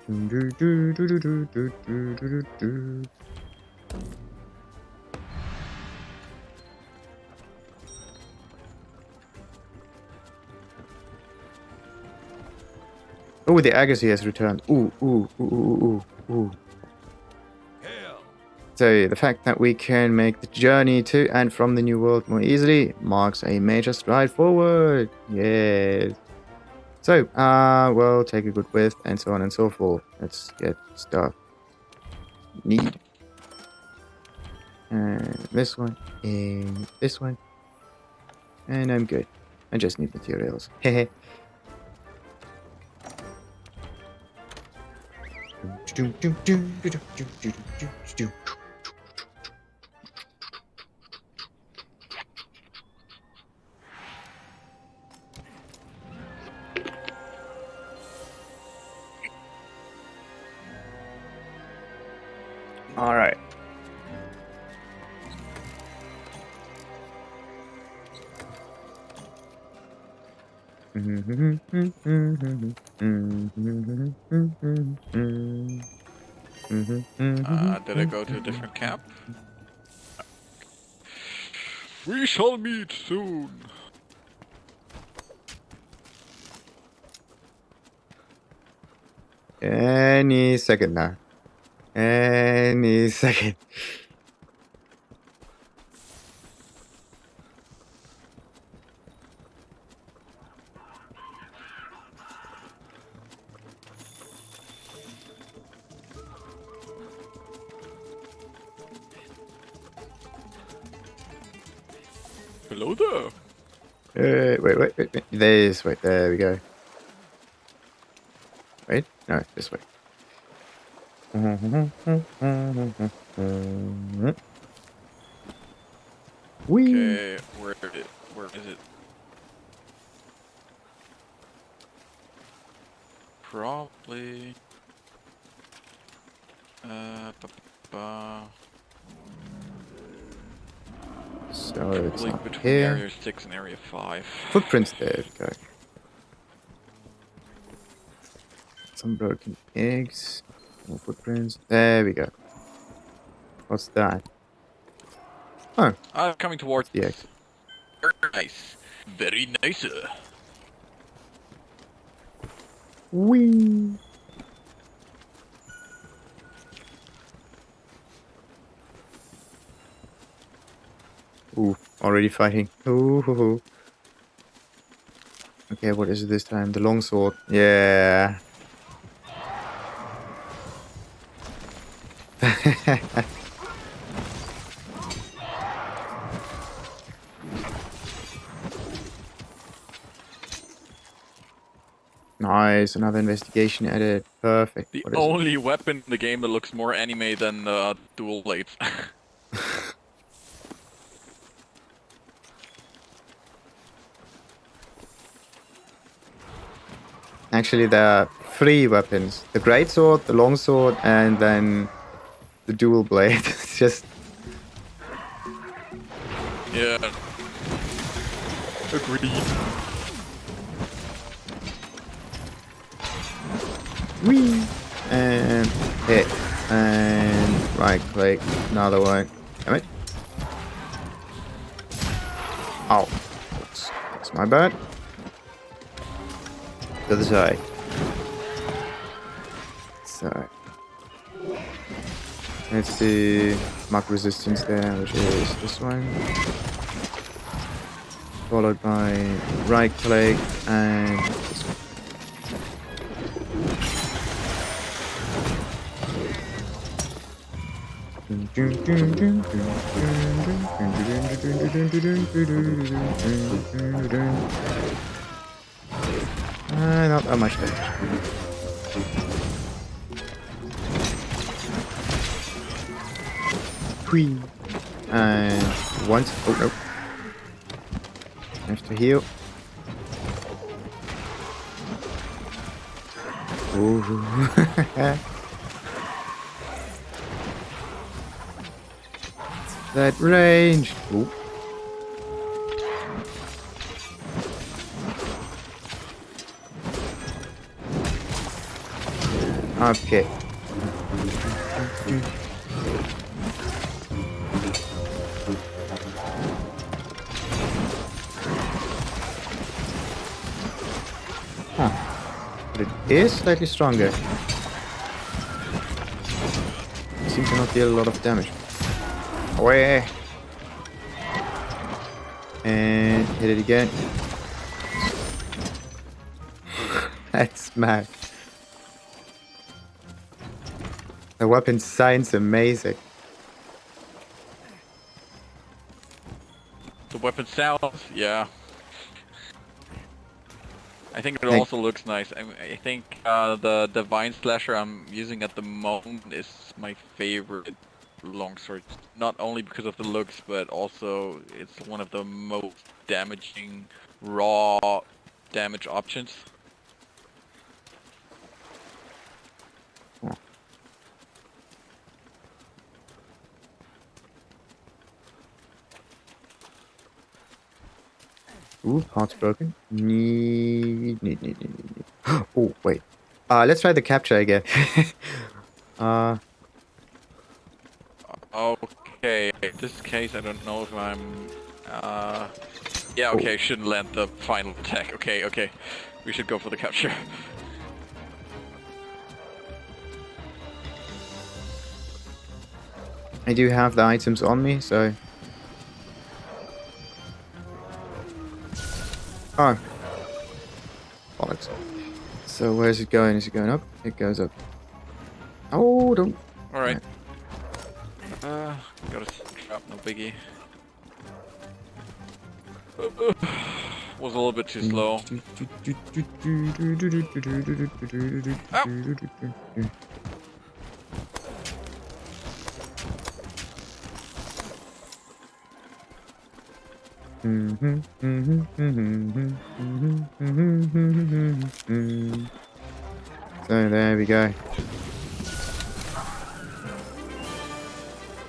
Oh, the Agassi has returned. Ooh. So, the fact that we can make the journey to and from the new world more easily marks a major stride forward. Yes. So, we'll take a good whiff and so on and so forth. Let's get stuff. Need. And this one. And this one. And I'm good. I just need materials. Hehe. All right. Did I go to a different camp? We shall meet soon. Any second now. Any second. Hello there. Wait. This way. There we go. Wait. No, this way. Whee! Okay, where is it? Probably. So it's not between here. Area 6 and Area 5. Footprints, there we go. Some broken eggs. More footprints. There we go. What's that? Oh. I'm coming towards the egg. Very nice. Very nice. Whee! Ooh, already fighting. Ooh. Okay, what is it this time? The longsword. Yeah. Nice, another investigation added. Perfect. The only weapon in the game that looks more anime than dual blades. Actually, there are 3 weapons. The greatsword, the longsword, and then the dual blade. It's just... Yeah. Agreed. Whee! And hit. And right click. Another one. Damn it. Oh. Oops. That's my bad. To the side. So. Let's see. Mark resistance there, which is this one. Followed by right click and this one. Not that much damage. Queen. And once. Oh no. Have to heal. Ooh. That range. Ooh. Okay. Huh. But it is slightly stronger. It seems to not deal a lot of damage. Away! And hit it again. That's mad. The weapon sounds amazing. The weapon sounds, yeah. I think it also looks nice. I think the Divine Slasher I'm using at the moment is my favorite longsword. Not only because of the looks, but also it's one of the most damaging raw damage options. Ooh, heart's broken. Need. Oh, wait. Let's try the capture again. Okay, in this case I don't know if I'm... yeah, okay, I shouldn't land the final attack. Okay. We should go for the capture. I do have the items on me, so... Oh. Bollocks. So where's it going? Is it going up? It goes up. Oh, don't... Alright. Got a trap, no biggie. Was a little bit too slow. So there we go.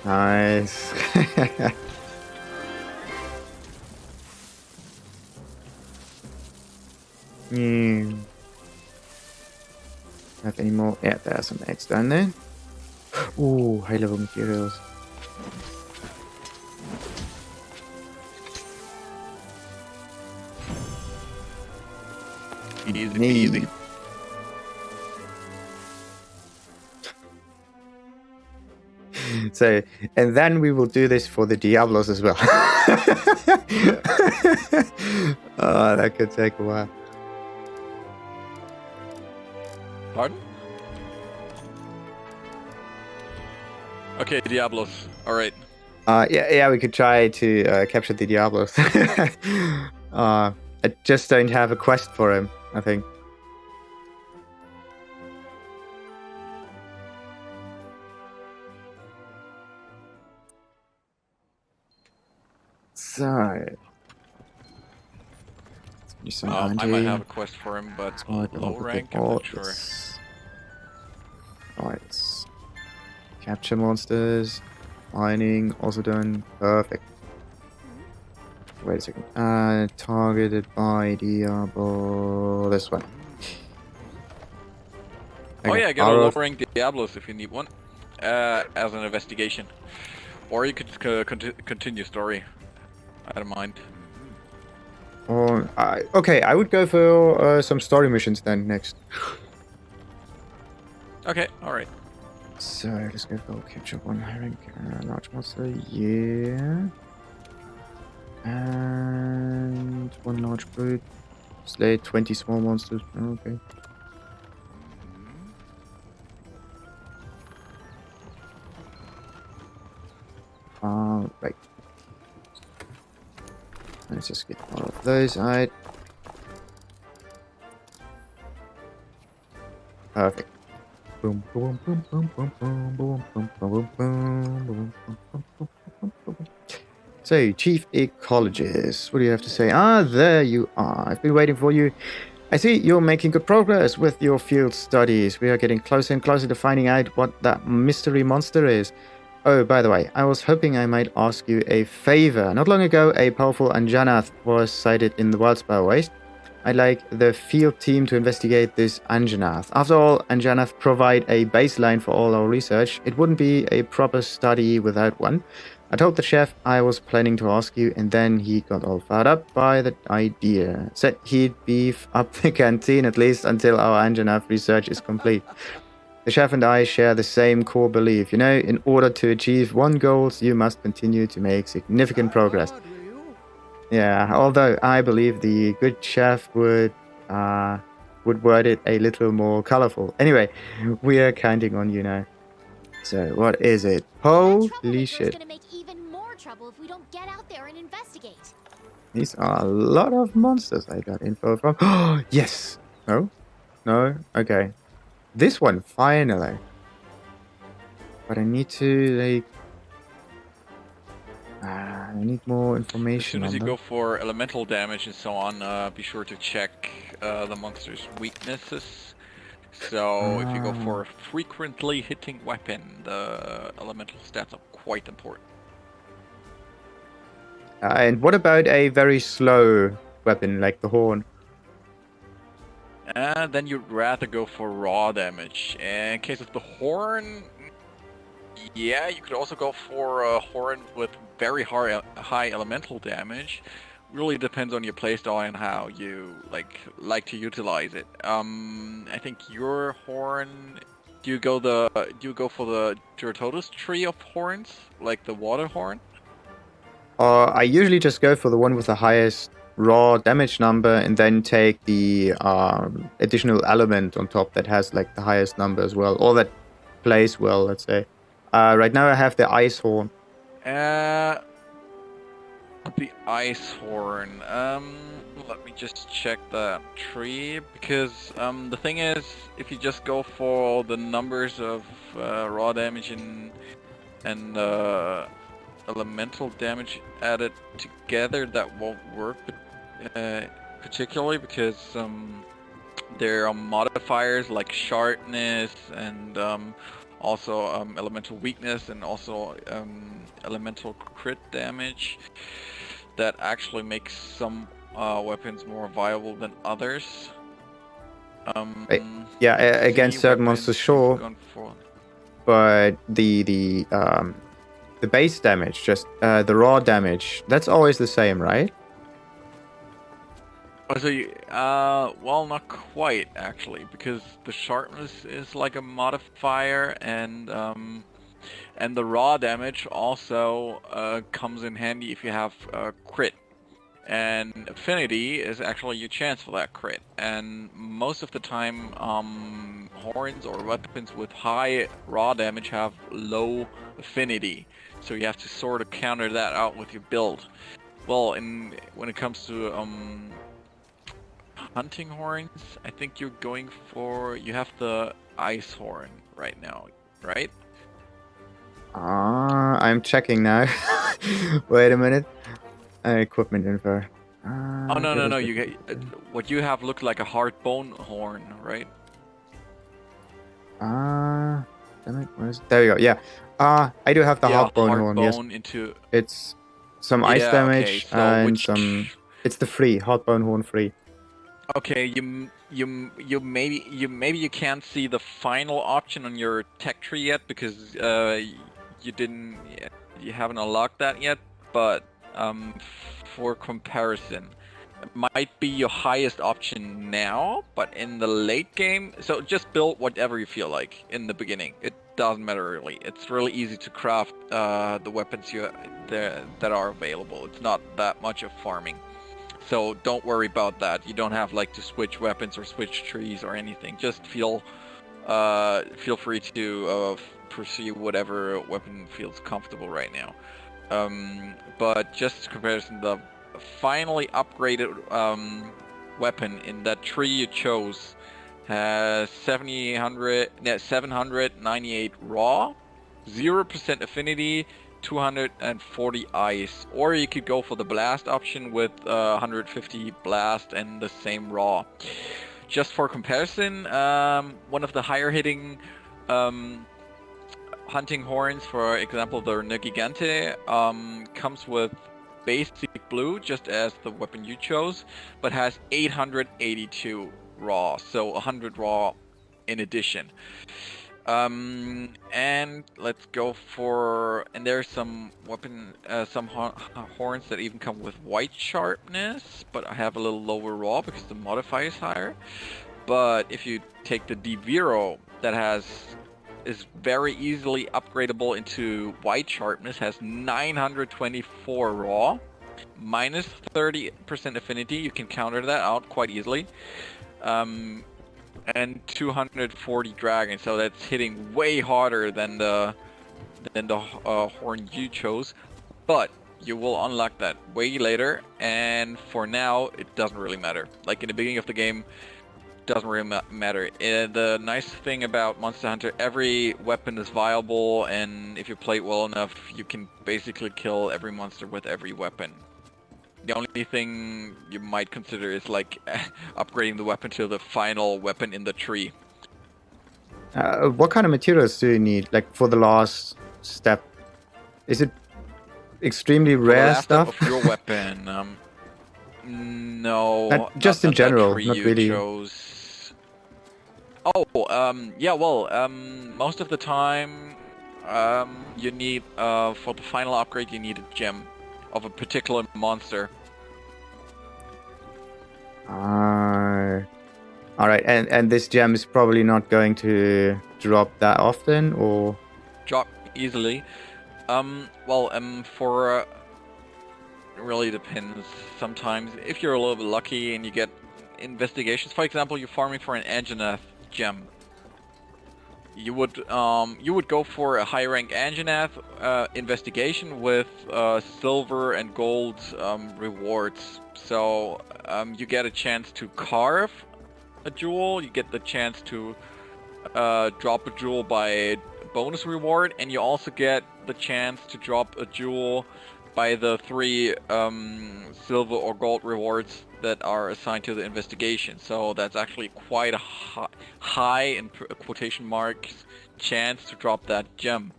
Nice. Have any more? Yeah, there are some eggs down there. Ooh, high level materials. Easy. So, and then we will do this for the Diablos as well. Oh, that could take a while. Pardon? Okay, Diablos. Alright. Yeah, we could try to capture the Diablos. I just don't have a quest for him, I think. So, I might have a quest for him, but low rank, I'm not sure. Right. Capture monsters. Mining, also done. Perfect. Wait a second. Targeted by Diablo. This one. Okay. Oh yeah, get a low rank Diablos if you need one. As an investigation. Or you could continue story. I don't mind. Okay, I would go for some story missions then next. Okay, alright. So let's go for capture one rank large monster, yeah. And one large brute. Slay 20 small monsters. Okay. Right. Let's just get all of those out. Perfect. Boom, boom, boom, boom, boom, boom, boom, boom, boom, boom, boom. So, Chief Ecologist, what do you have to say? There you are. I've been waiting for you. I see you're making good progress with your field studies. We are getting closer and closer to finding out what that mystery monster is. Oh, by the way, I was hoping I might ask you a favor. Not long ago, a powerful Anjanath was sighted in the Wildspire Waste. I'd like the field team to investigate this Anjanath. After all, Anjanath provide a baseline for all our research. It wouldn't be a proper study without one. I told the chef I was planning to ask you, and then he got all fired up by the idea. Said he'd beef up the canteen at least until our Anjanath research is complete. The chef and I share the same core belief. You know, in order to achieve one goal, you must continue to make significant progress. Yeah, although I believe the good chef would word it a little more colorful. Anyway, we are counting on you now. So, what is it? Holy shit. Gonna make even more trouble if we don't get out there and investigate. These are a lot of monsters I got info from. Oh, yes! No? No? Okay. This one, finally. But I need to, like... I need more As information soon as on you them. go for elemental damage and so on, be sure to check the monster's weaknesses. So if you go for a frequently hitting weapon, the elemental stats are quite important. And what about a very slow weapon like the horn? Then you'd rather go for raw damage. In case of the horn, yeah, you could also go for a horn with very high elemental damage. Really depends on your playstyle and how you like to utilize it. I think your horn. Do you go for the Duratotus tree of horns, like the water horn? I usually just go for the one with the highest raw damage number and then take the additional element on top that has like the highest number as well, or that plays well, let's say. Right now I have the ice horn. The ice horn. Let me just check that tree, because the thing is, if you just go for the numbers of raw damage and elemental damage added together, that won't work, particularly because there are modifiers like sharpness and also elemental weakness and also elemental crit damage that actually makes some weapons more viable than others. Yeah, against certain monsters, sure. But the base damage, just the raw damage, that's always the same, right? Oh, so well, not quite actually, because the sharpness is like a modifier, and the raw damage also comes in handy if you have crit. And affinity is actually your chance for that crit. And most of the time, horns or weapons with high raw damage have low affinity. So you have to sort of counter that out with your build. Well, when it comes to hunting horns, I think you have the ice horn right now, right? I'm checking now. Wait a minute. Equipment info. Oh no! You get what you have looks like a hard bone horn, right? Damn it, there we go. Yeah. I do have the hard bone horn. Yes. Into it's some ice damage, okay, so and some. It's the free hard bone horn free. Okay, you maybe you can't see the final option on your tech tree yet because you haven't unlocked that yet, but for comparison, it might be your highest option now, but in the late game, so just build whatever you feel like in the beginning. It doesn't matter really. It's really easy to craft the weapons that are available. It's not that much of farming. So don't worry about that. You don't have like to switch weapons or switch trees or anything. Just feel free to pursue whatever weapon feels comfortable right now. But just comparison, the finally upgraded weapon in that tree you chose has 798 raw, 0% affinity, 240 ice, or you could go for the blast option with 150 blast and the same raw. Just for comparison, one of the higher hitting hunting horns, for example the Negigante, comes with basic blue, just as the weapon you chose, but has 882 raw, so 100 raw in addition. And let's go for, and there's some horns that even come with white sharpness, but I have a little lower raw because the modifier is higher. But if you take the D0 that is very easily upgradable into white sharpness, has 924 raw, minus 30% affinity, you can counter that out quite easily. And 240 dragon, so that's hitting way harder than the horn you chose, but you will unlock that way later, and for now it doesn't really matter. Like in the beginning of the game, it doesn't really matter. The nice thing about Monster Hunter, every weapon is viable, and if you play it well enough, you can basically kill every monster with every weapon. The only thing you might consider is like upgrading the weapon to the final weapon in the tree. What kind of materials do you need, like for the last step? Is it extremely rare stuff? Of your weapon, no. Just in general, not really. Yeah. Well, most of the time, you need for the final upgrade, you need a gem of a particular monster. Alright, and this gem is probably not going to drop that often, or? Drop easily. For it really depends. Sometimes, if you're a little bit lucky and you get investigations, for example, you're farming for an Anjanath gem. You would go for a high rank Anjanath investigation with silver and gold rewards. So you get a chance to carve a jewel, you get the chance to drop a jewel by bonus reward, and you also get the chance to drop a jewel by the 3 silver or gold rewards that are assigned to the investigation. So that's actually quite a high in quotation marks chance to drop that gem.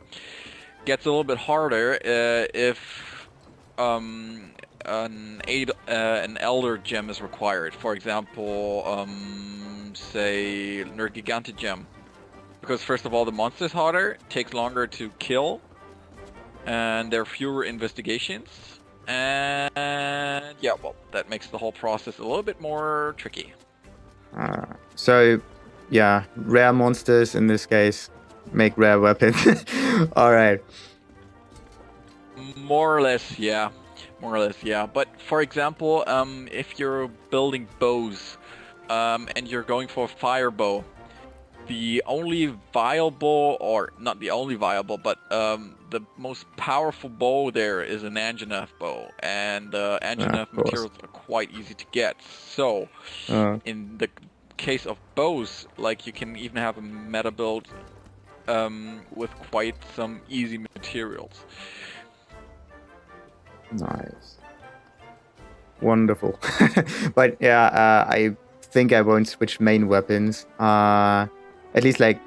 Gets a little bit harder if an elder gem is required. For example, say Nergigante gem, because first of all the monster is harder, takes longer to kill, and there are fewer investigations. And yeah, well, that makes the whole process a little bit more tricky. So, yeah, rare monsters in this case make rare weapons. Alright. More or less, yeah. But for example, if you're building bows, and you're going for a fire bow, the only viable, or not the only viable, but the most powerful bow there is an Anjanath bow, and Anjanath materials are quite easy to get. So, in the case of bows, like you can even have a meta build with quite some easy materials. Nice. Wonderful. But yeah, I think I won't switch main weapons. At least like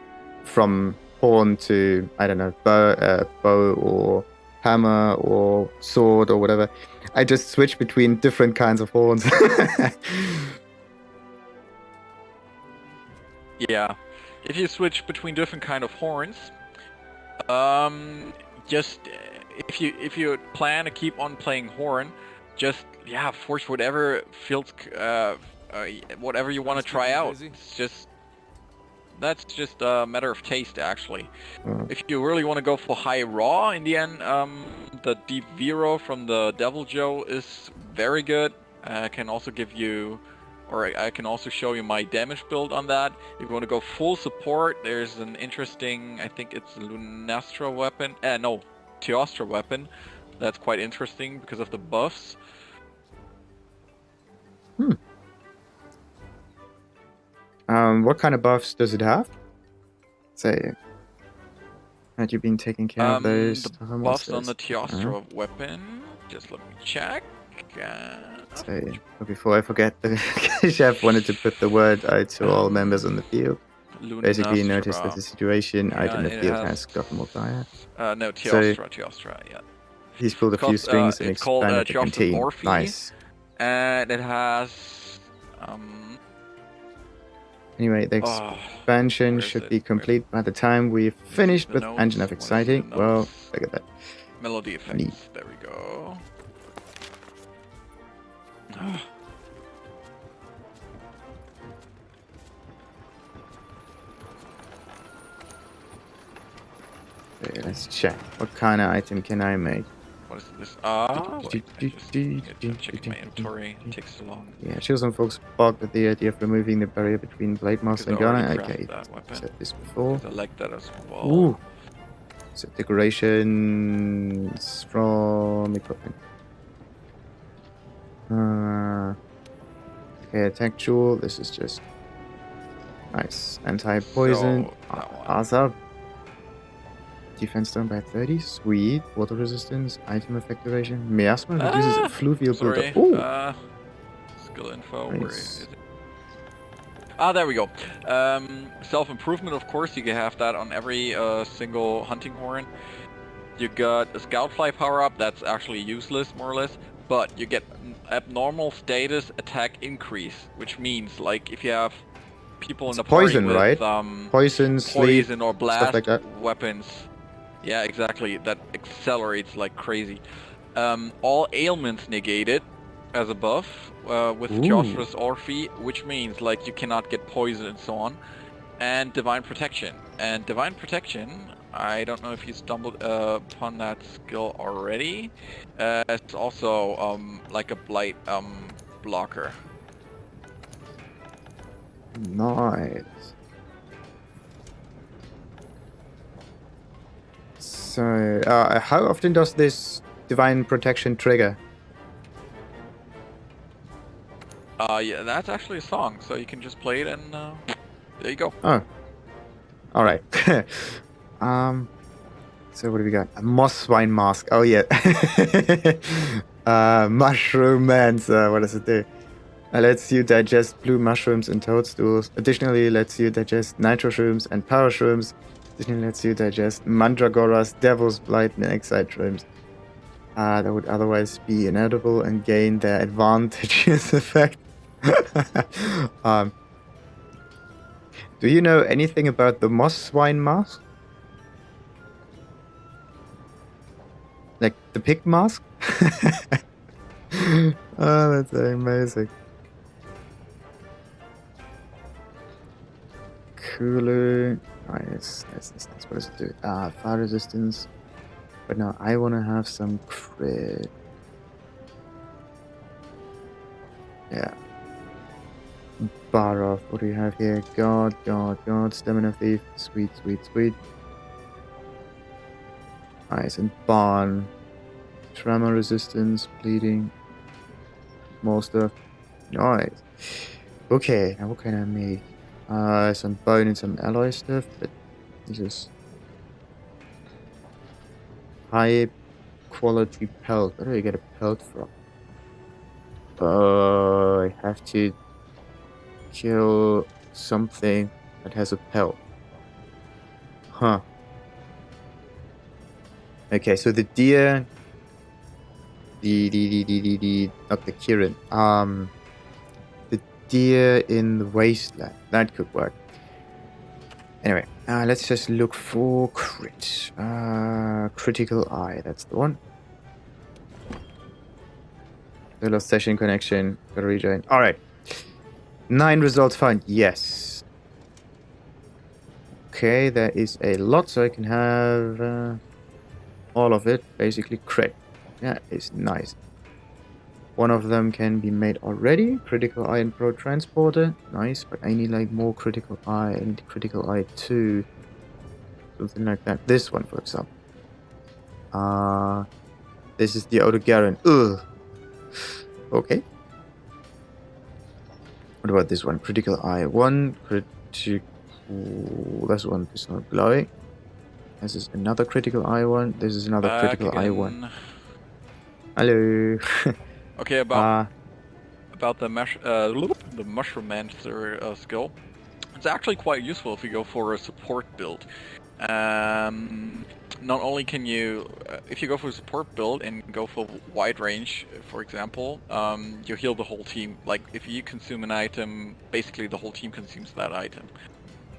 from horn to, I don't know, bow or hammer or sword or whatever. I just switch between different kinds of horns. Yeah, if you switch between different kind of horns, just if you plan to keep on playing horn, just force whatever feels whatever you want to try out. That's just a matter of taste, actually. If you really want to go for high raw, in the end, the Deep Vero from the Devil Joe is very good. I can also give you, or I can also show you my damage build on that. If you want to go full support, there's an interesting, I think it's Lunastra weapon. No, Teostra weapon. That's quite interesting because of the buffs. What kind of buffs does it have? Say, had you been taking care of those? The buffs on the Teostra weapon. Just let me check. Say, before I forget, the chef wanted to put the word out to all members on the field. Basically, noticed that the situation out in the field has gotten more dire. No, Teostra, yeah. He's pulled a few strings and it's called expanded the Jocelyn canteen. Orphe, Nice. and it has Anyway, the expansion where is should it? be complete by the time we've finished the with notes? Engine of Wanna see the Exciting. Well, notes? look at that. Melody effects. Neat. There we go. Okay, let's check. What kind of item can I make? What is this? Wait, I just need to check my inventory. It takes so long. Yeah, sure, some folks balked at the idea of removing the barrier between Blade Master and Because I Gunner. already Okay, crafted that weapon. said this before. Because I like that as well. Ooh. So decorations from equipment. Okay, attack jewel. This is just nice. Anti-poison. So, that one. Awesome. Defense down by 30. Sweet. Water resistance. Item effect duration. Miasma reduces a fluvial Sorry. buildup. Ooh. Skill info. Nice. Where is it? There we go. Self-improvement, of course. You can have that on every single hunting horn. You got a scout fly power-up. That's actually useless, more or less. But you get abnormal status attack increase, which means, like, if you have people in the poison, party with right? Poison, sleep, poison or blast stuff like that. weapons. Yeah, exactly. That accelerates like crazy. All ailments negated, as above, with Joshua's Orphe, which means like you cannot get poison and so on. And Divine Protection. And Divine Protection, I don't know if you stumbled upon that skill already. It's also like a blight blocker. Nice. So, how often does this Divine Protection trigger? Yeah, that's actually a song, so you can just play it and there you go. Oh. Alright. So what do we got? A moss swine mask. Oh yeah. Mushroom Mancer. What does it do? Lets you digest blue mushrooms and toadstools. Additionally, lets you digest nitro shrooms and power shrooms. Additionally, lets you digest mandragoras, devil's blight, and excite shrooms. That would otherwise be inedible and gain their advantageous effect. Do you know anything about the moss swine mask? Like the pig mask? Oh, that's amazing. Cooler. Nice. What does it do? Fire resistance. But now I want to have some crit. Yeah. Bar off. What do we have here? God. Stamina thief. Sweet. Nice. And barn. Tremor resistance. Bleeding. More stuff. Nice. Okay. Now what can I make? Some bone and some alloy stuff. But this is high quality pelt. Where do I get a pelt from? I have to kill something that has a pelt. Huh. Okay, so the deer, not the Kirin. The deer in the wasteland. That could work. Anyway, let's just look for crit. Critical eye. That's the one. The lost session connection. Gotta rejoin. Alright. 9 results found. Yes. Okay, there is a lot, so I can have all of it. Basically, crit. That is nice. One of them can be made already. Critical eye and pro transporter. Nice, but I need like more critical eye. I need critical eye 2. Something like that. This one, for example. This is the Auto Garen. Ugh. Okay. What about this one? Critical eye 1. Critical. This one is not glowing. This is another critical eye 1. This is another critical eye 1. Hello. Okay, about the Mushroom Mancer skill. It's actually quite useful if you go for a support build. Not only can you, if you go for a support build and go for wide range, for example, you heal the whole team. Like, if you consume an item, basically the whole team consumes that item.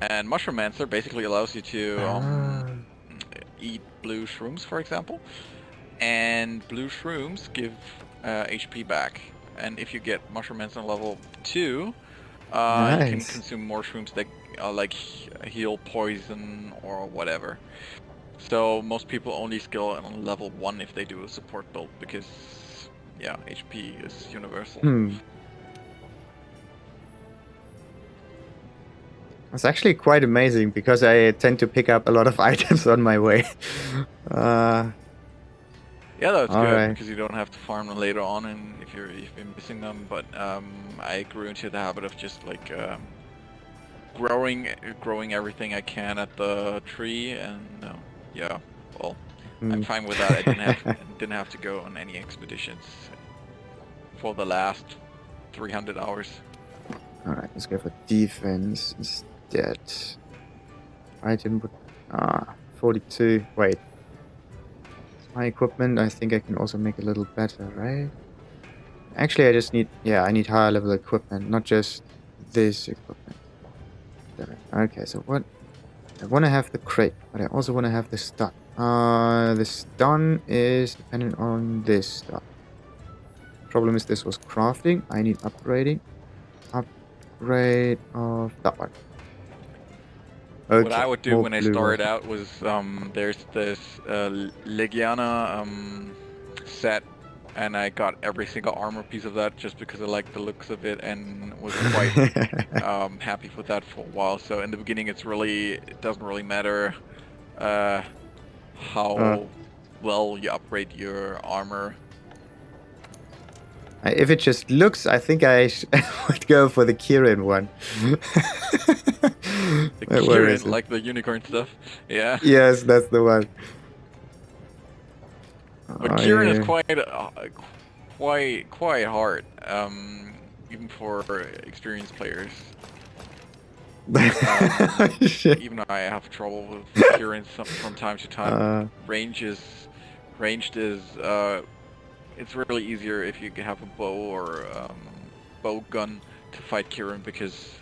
And Mushromancer basically allows you to eat blue shrooms, for example. And blue shrooms give HP back. And if you get Mushromancer level 2, you can Nice. consume more shrooms that like heal poison or whatever. So most people only skill on level 1 if they do a support build, because yeah, HP is universal. It's actually quite amazing because I tend to pick up a lot of items on my way. Yeah, that's good Alright. because you don't have to farm them later on, and if you've been missing them. But I grew into the habit of just like growing everything I can at the tree, and yeah, well, I'm fine with that. I didn't have to go on any expeditions for the last 300 hours. Alright, let's go for defense instead. Item, 42. Wait. My equipment, I think I can also make a little better, right? Actually, I just need, I need higher level equipment, not just this equipment. Damn it. Okay, so what? I want to have the crate, but I also want to have the stun. The stun is dependent on this stuff. Problem is this was crafting. I need upgrading. Upgrade of that one. Okay. What I would do when I started out was there's this Legiana set, and I got every single armor piece of that just because I liked the looks of it and was quite happy with that for a while. So in the beginning, it doesn't really matter how well you upgrade your armor. If it just looks, I think I would go for the Kirin one. The Kirin, like the unicorn stuff. Yeah. Yes, that's the one. But Kirin is quite hard, even for experienced players. Even I have trouble with Kirin from time to time. Ranged is it's really easier if you have a bow or bow gun to fight Kirin, because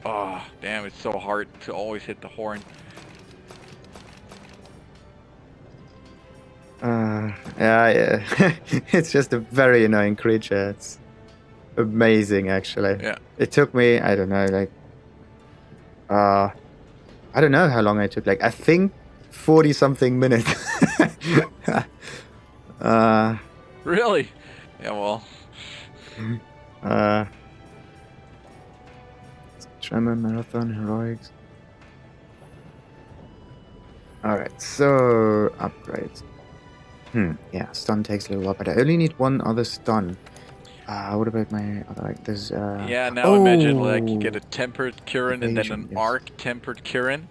damn, it's so hard to always hit the horn. Yeah. It's just a very annoying creature. It's amazing, actually. Yeah. It took me, I don't know, like, I don't know how long I took. Like, I think 40 something minutes. Really? Yeah, well. Tremor, Marathon, Heroics. Alright, so upgrades. Yeah, stun takes a little while, but I only need one other stun. What about my other, like, this, Yeah, now imagine, like, you get a tempered Kirin and then an arc tempered Kirin.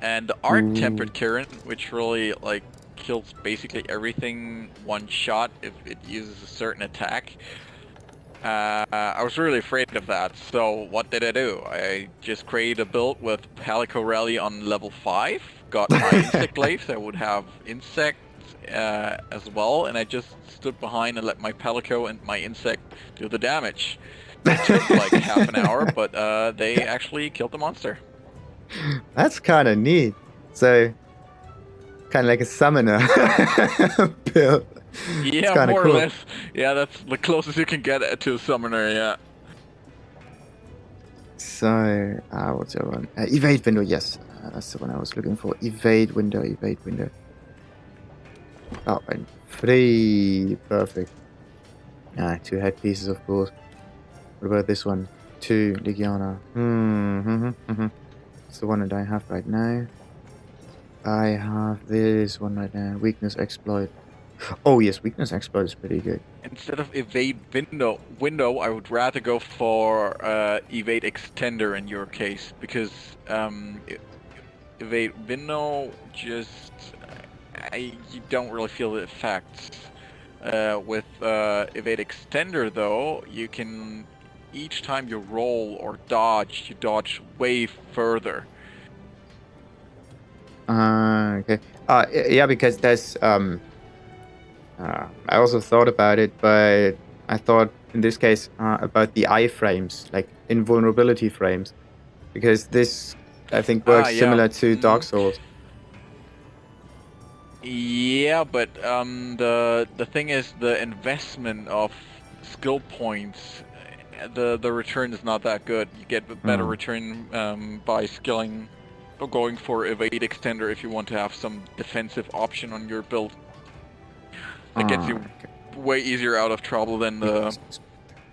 And the arc tempered Kirin, which really, like, kills basically everything one shot if it uses a certain attack. I was really afraid of that, so what did I do? I just created a build with Palico Rally on level 5, got my insect glaives, I would have insects as well, and I just stood behind and let my Palico and my insect do the damage. It took like half an hour, but they actually killed the monster. That's kind of neat. So, kind of like a summoner build. Yeah, more or less. Yeah, that's the closest you can get to a summoner, yeah. So, what's the one? Evade window, yes. That's the one I was looking for. Evade window. Oh, and 3. Perfect. 2 headpieces, of course. What about this one? 2, Legiana. It's the one that I have right now. I have this one right now. Weakness exploit. Oh yes, weakness exploit is pretty good. Instead of evade window, I would rather go for evade extender in your case, because evade window just you don't really feel the effects. With evade extender though, you can each time you roll or dodge, you dodge way further. Okay. Yeah, because there's I also thought about it, but I thought in this case about the iframes, like invulnerability frames, because this I think Ah, works yeah. similar to Dark Souls. Yeah, but the thing is, the investment of skill points, the return is not that good. You get a better return by skilling or going for evade extender if you want to have some defensive option on your build. That gets you Okay. way easier out of trouble than the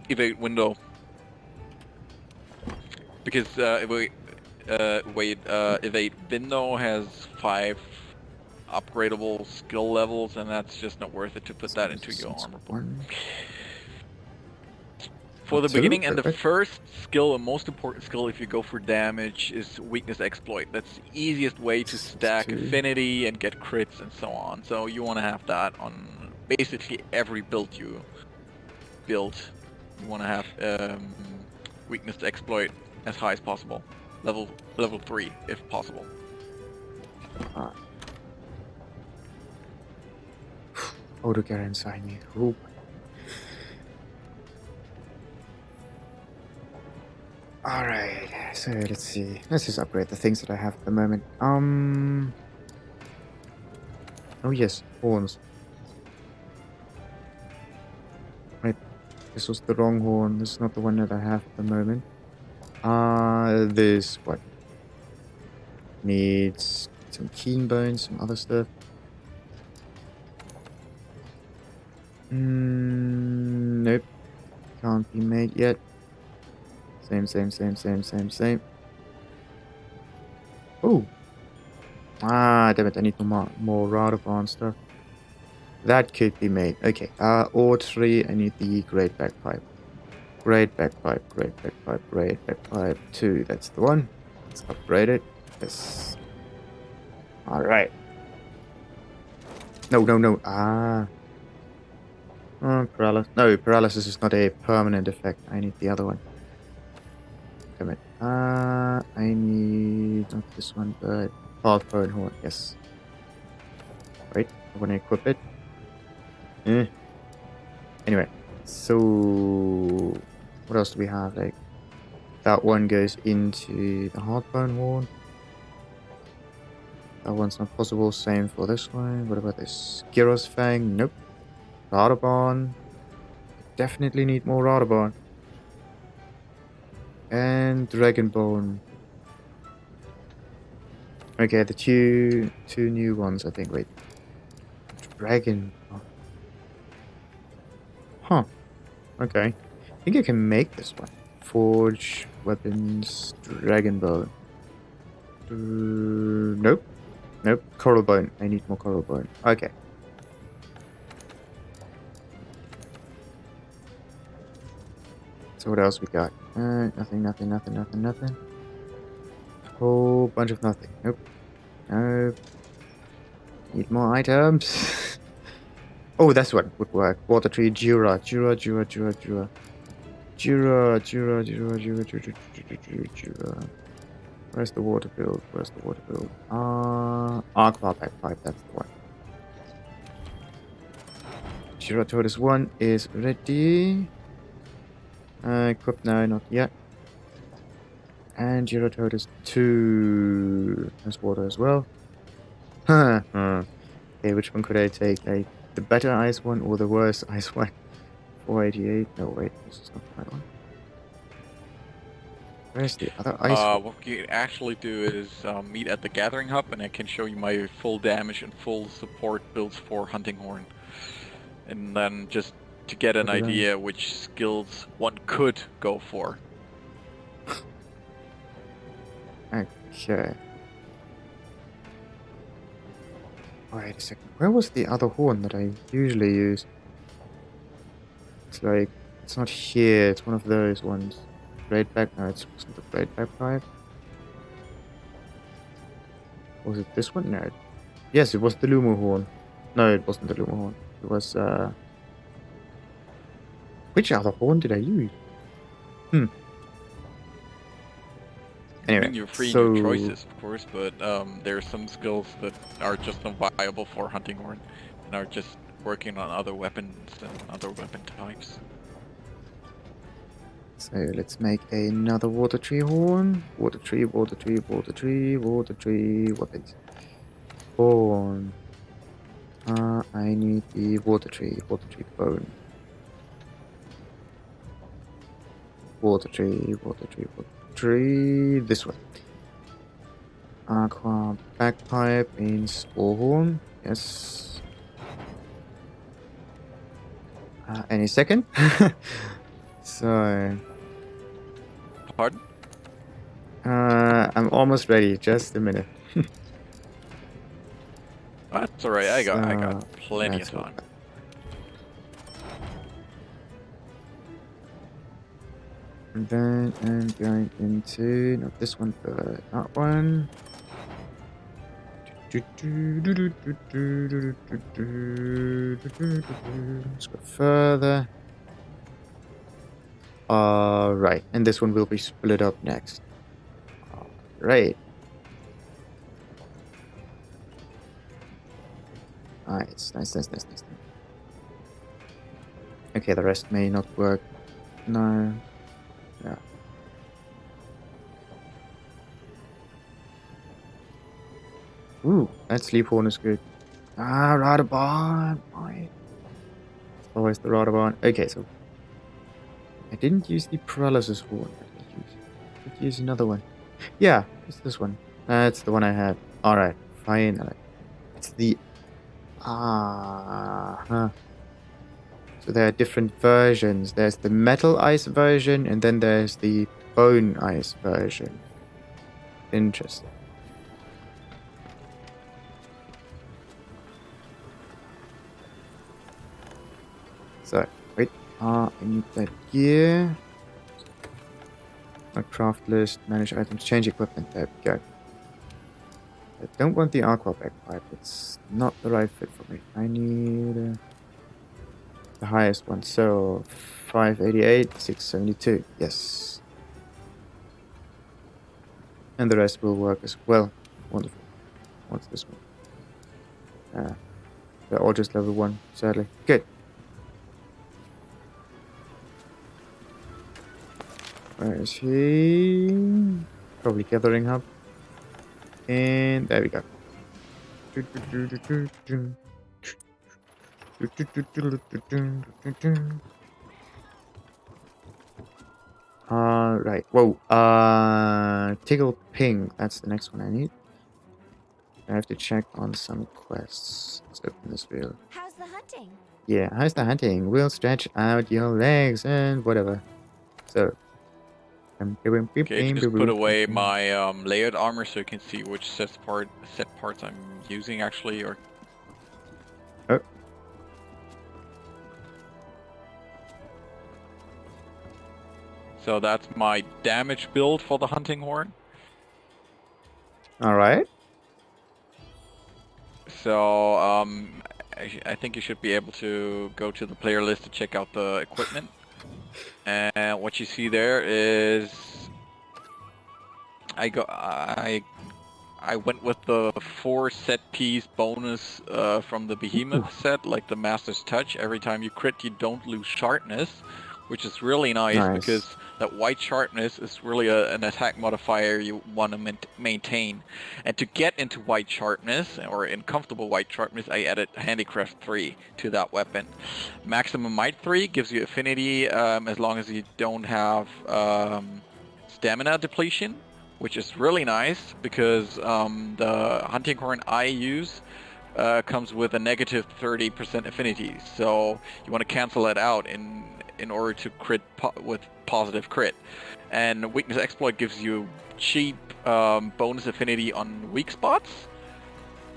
evade window. Because evade window has 5 upgradable skill levels, and that's just not worth it to put that into your armor book. For the beginning and the first skill, and most important skill if you go for damage, is weakness exploit. That's the easiest way to stack affinity and get crits and so on. So you want to have that on basically every build you build. You want to have weakness exploit as high as possible, level 3 if possible. Auto get inside me. Ooh. Alright, so let's see. Let's just upgrade the things that I have at the moment. Oh yes, horns. Right, this was the wrong horn. This is not the one that I have at the moment. This what? Needs some keen bones, some other stuff. Nope. Can't be made yet. Same. Oh! Damn it, I need more Radabon stuff. That could be made. Okay, ore 3, I need the Great Bagpipe. Great Bagpipe. 2, that's the one. Let's upgrade it. Yes. Alright. No. Paralysis. No, paralysis is not a permanent effect. I need the other one. Damn it. I need not this one, but Pathbone Horn. Yes. Right. I want to equip it. Anyway, so what else do we have? Like that one goes into the Heartbone Horn. That one's not possible. Same for this one. What about this? Gyros Fang? Nope. Radabon. Definitely need more Radabon. And Dragonbone. Okay, the two new ones, I think. Wait. Dragon. Huh. Okay. I think I can make this one. Forge weapons, Dragonbone. Nope. Coral Bone. I need more Coral Bone. Okay. So what else we got? Nothing. Whole bunch of nothing. Nope. Need more items. Oh, that's what would work. Water tree, Jura. Where's the water build? Aqua Bagpipe, that's the one. Jura Tortoise 1 is ready. Equipped now, not yet. And Jura Tortoise 2 has water as well. Okay, which one could I take? Like the better ice one or the worse ice one? 488. No, wait, this is not the right one. Where's the other ice one? What you can actually do is meet at the Gathering Hub, and I can show you my full damage and full support builds for Hunting Horn. And then just to get an idea which skills one could go for. Okay. Wait a second. Where was the other horn that I usually use? It's like, it's not here. It's one of those ones. Great back. No, it wasn't the Great Bagpipe. Was it this one? No. Yes, it was the Lumo horn. No, it wasn't the Lumo horn. It was, which other horn did I use? I Anyway, mean, you're free in so your choices, of course, but there are some skills that are just not viable for hunting horn and are just working on other weapons and other weapon types. So let's make another water tree horn. Water tree, water tree, water tree, water tree. What is horn? I need the water tree bone. Water tree, water tree, water tree. This one. Aqua bagpipe in spore horn. Yes. Any second. So Pardon? I'm almost ready. Just a minute. That's alright. I got So plenty of that's what. time. And then I'm going into not this one, but that one. Let's go further. Right, and this one will be split up next. Right. Nice, nice, nice, nice, nice. Okay, the rest may not work. No. Yeah. Ooh, that sleep horn is good. Radabon. It's always the Radabon. Okay, so I didn't use the paralysis horn. I could use another one. Yeah, it's this one. That's the one I had. Alright, finally. It's the huh. So there are different versions. There's the metal ice version, and then there's the bone ice version. Interesting. So, wait. I need that gear. My craft list, manage items, change equipment. There we go. I don't want the aqua bagpipe. It's not the right fit for me. I need the highest one. So 588, 672. Yes. And the rest will work as well. Wonderful. What's this one? They're all just level 1, sadly. Good. Where is he? Probably gathering hub. And there we go. Right. Whoa. Tickle Ping. That's the next one I need. I have to check on some quests. Let's open this wheel. How's the hunting? Yeah, how's the hunting? We'll stretch out your legs and whatever. So. Okay, just put away my layered armor so you can see which set parts I'm using actually, or. Oh. So that's my damage build for the hunting horn. Alright. So I think you should be able to go to the player list to check out the equipment. And what you see there is I went with the 4 set piece bonus from the Behemoth set, like the Master's Touch. Every time you crit, you don't lose sharpness, which is really nice because that white sharpness is really an attack modifier you want to maintain. And to get into white sharpness, or in comfortable white sharpness, I added Handicraft 3 to that weapon. Maximum Might 3 gives you affinity as long as you don't have stamina depletion, which is really nice because the hunting horn I use comes with a negative 30% affinity. So you want to cancel it out in order to crit with positive crit. And Weakness Exploit gives you cheap bonus affinity on weak spots,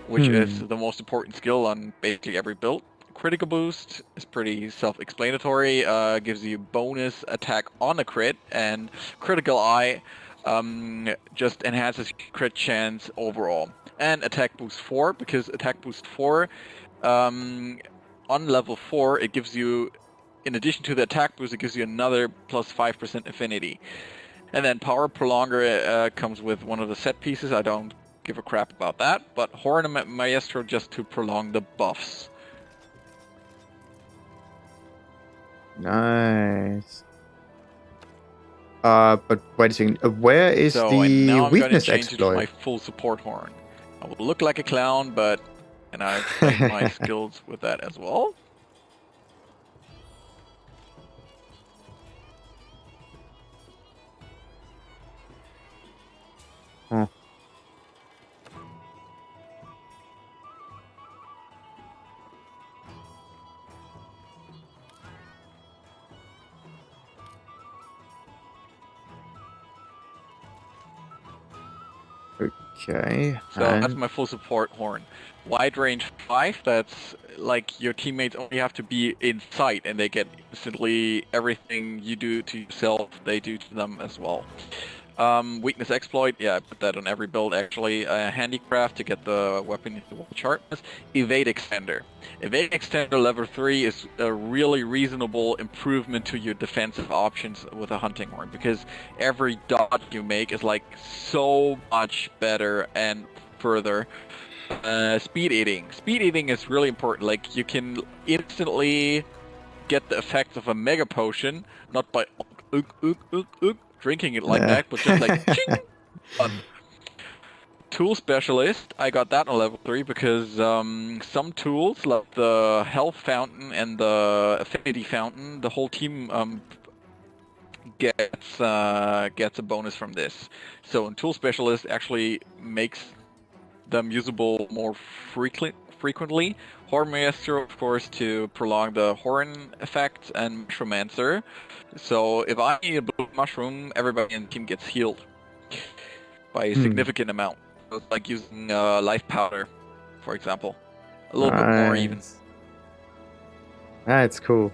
which is the most important skill on basically every build. Critical Boost is pretty self-explanatory, gives you bonus attack on a crit, and Critical Eye just enhances crit chance overall. And Attack Boost 4, because Attack Boost 4, on level 4, it gives you in addition to the attack boost, it gives you another plus 5% affinity. And then Power Prolonger comes with one of the set pieces. I don't give a crap about that. But Horn Maestro just to prolong the buffs. Nice. But wait a second. Where is So, the and now I'm going to weakness change it to exploit? my full support horn. I will look like a clown, but and I play my skills with that as well. Huh. Okay. So that's my full support horn. Wide range 5, that's like your teammates only have to be in sight and they get instantly everything you do to yourself, they do to them as well. Weakness exploit, yeah, I put that on every build actually. Handicraft to get the weapon into one sharpness. Evade extender. Evade extender level 3 is a really reasonable improvement to your defensive options with a hunting horn, because every dodge you make is like so much better and further. Speed eating. Speed eating is really important. Like, you can instantly get the effect of a mega potion, not by drinking it like that, but just like ching, done. Tool specialist, I got that on level 3 because some tools like the health fountain and the affinity fountain, the whole team gets a bonus from this. So tool specialist actually makes them usable more frequently. Horn Maestro, of course, to prolong the horn effect, and Mushromancer. So if I eat a blue mushroom, everybody in the team gets healed by a significant amount. So it's like using life powder, for example. A little bit more even. That's cool.